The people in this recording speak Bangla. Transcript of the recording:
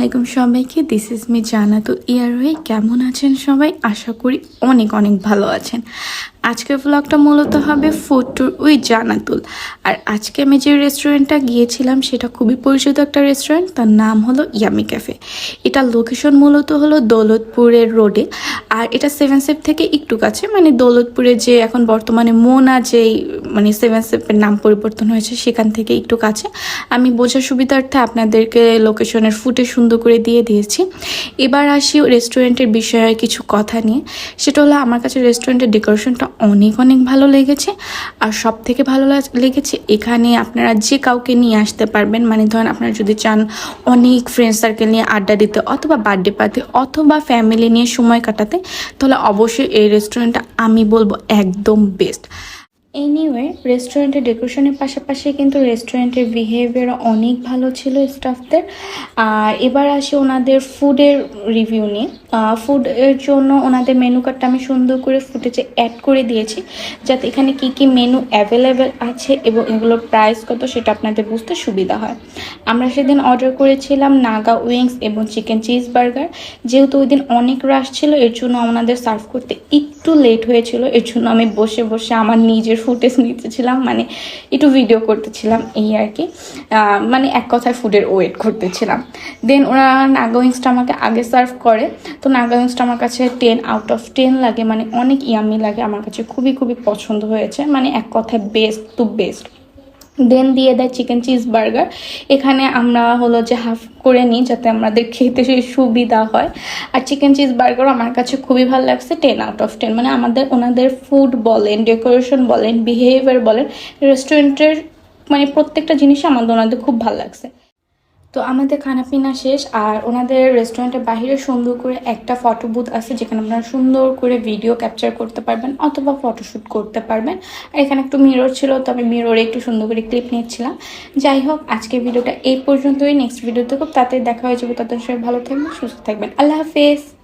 আলাইকুম সবাইকে। দিস ইজ মি জান্নাতুল ইয়ারওয়ে। কেমন আছেন সবাই? আশা করি অনেক অনেক ভালো আছেন। আজকের ব্লগটা মূলত হবে ফুড ট্যুর উইথ জান্নাতুল। আর আজকে আমি যে রেস্টুরেন্টটা গিয়েছিলাম সেটা খুবই পরিচিত একটা রেস্টুরেন্ট, তার নাম হলো ইয়ামি ক্যাফে। এটা লোকেশন মূলত হলো দৌলতপুরের রোডে। আর এটা সেভেন সেপ থেকে একটু কাছে, মানে দৌলতপুরে যে এখন বর্তমানে মোনা যেই মানে সেভেন সেপের নাম পরিবর্তন হয়েছে সেখান থেকে একটু কাছে। আমি বোঝার সুবিধার্থে আপনাদেরকে লোকেশনের ফুটে সুন্দর করে দিয়ে দিয়েছি। এবার আসি রেস্টুরেন্টের বিষয়ে কিছু কথা নিয়ে। সেটা হলো আমার কাছে রেস্টুরেন্টের ডেকোরেশনটা অনেক অনেক ভালো লেগেছে। আর সব থেকে ভালো লেগেছে এখানে আপনারা যে কাউকে নিয়ে আসতে পারবেন। মানে ধরেন আপনারা যদি চান অনেক ফ্রেন্ড সার্কেল নিয়ে আড্ডা দিতে, অথবা বার্থডে পার্টি, অথবা ফ্যামিলি নিয়ে সময় কাটাতে, তাহলে অবশ্যই এই রেস্টুরেন্টটা আমি বলবো একদম বেস্ট। এনিওয়ে, রেস্টুরেন্টের ডেকোরেশনের পাশাপাশি কিন্তু রেস্টুরেন্টের বিহেভিয়ার অনেক ভালো ছিল স্টাফদের। আর এবার আসি ওনাদের ফুডের রিভিউ নিয়ে। ফুডের জন্য ওনাদের মেনু কার্ডটা আমি সুন্দর করে ফুটেজে অ্যাড করে দিয়েছি, যাতে এখানে কি কি মেনু অ্যাভেলেবেল আছে এবং এগুলোর প্রাইস কত সেটা আপনাদের বুঝতে সুবিধা হয়। আমরা সেদিন অর্ডার করেছিলাম নাগা উইংস এবং চিকেন চিজ বার্গার। যেহেতু ওই দিন অনেক রাশ ছিল, এর জন্য ওনাদের সার্ভ করতে একটু লেট হয়েছিল। এর জন্য আমি বসে বসে আমার নিজের ফুটেজ নিতেছিলাম, মানে একটু ভিডিও করতেছিলাম এই আর কি। মানে এক কথায় ফুডের ওয়েট করতেছিলাম। দেন ওরা নাগা উইংসটা আমাকে আগে সার্ভ করে। তো নাগা উইংসটা আমার কাছে 10/10 লাগে, মানে অনেক ইয়ামি লাগে। আমার কাছে খুবই খুবই পছন্দ হয়েছে, মানে এক কথায় বেস্ট টু বেস্ট। দেন দিয়ে দেয় চিকেন চিজ বার্গার। এখানে আমরা হলো যে হাফ করে নিই যাতে আমাদের খেতে সুবিধা হয়। আর চিকেন চিজ বার্গারও আমার কাছে খুবই ভালো লাগছে, 10/10। মানে ওনাদের ফুড বলেন, ডেকোরেশন বলেন, বিহেভিয়ার বলেন, রেস্টুরেন্টের মানে প্রত্যেকটা জিনিসই ওনাদের খুব ভালো লাগছে। তো আমাদের খানাপিনা শেষ, আর ওনাদের রেস্টুরেন্টের বাইরে সুন্দর করে একটা ফটো বুথ আছে, যেখানে আপনারা সুন্দর করে ভিডিও ক্যাপচার করতে পারবেন অথবা ফটোশ্যুট করতে পারবেন। আর এখানে একটু মিরর ছিল, তো আমি মিররে একটু সুন্দর করে ক্লিপ নিচ্ছিলাম। যাই হোক, আজকের ভিডিওটা এই পর্যন্তই। নেক্সট ভিডিওতে খুব তাড়াতাড়ি দেখা হয়ে যাবে। ততদিন সবাই ভালো থাকবেন, সুস্থ থাকবেন। আল্লাহ হাফেজ।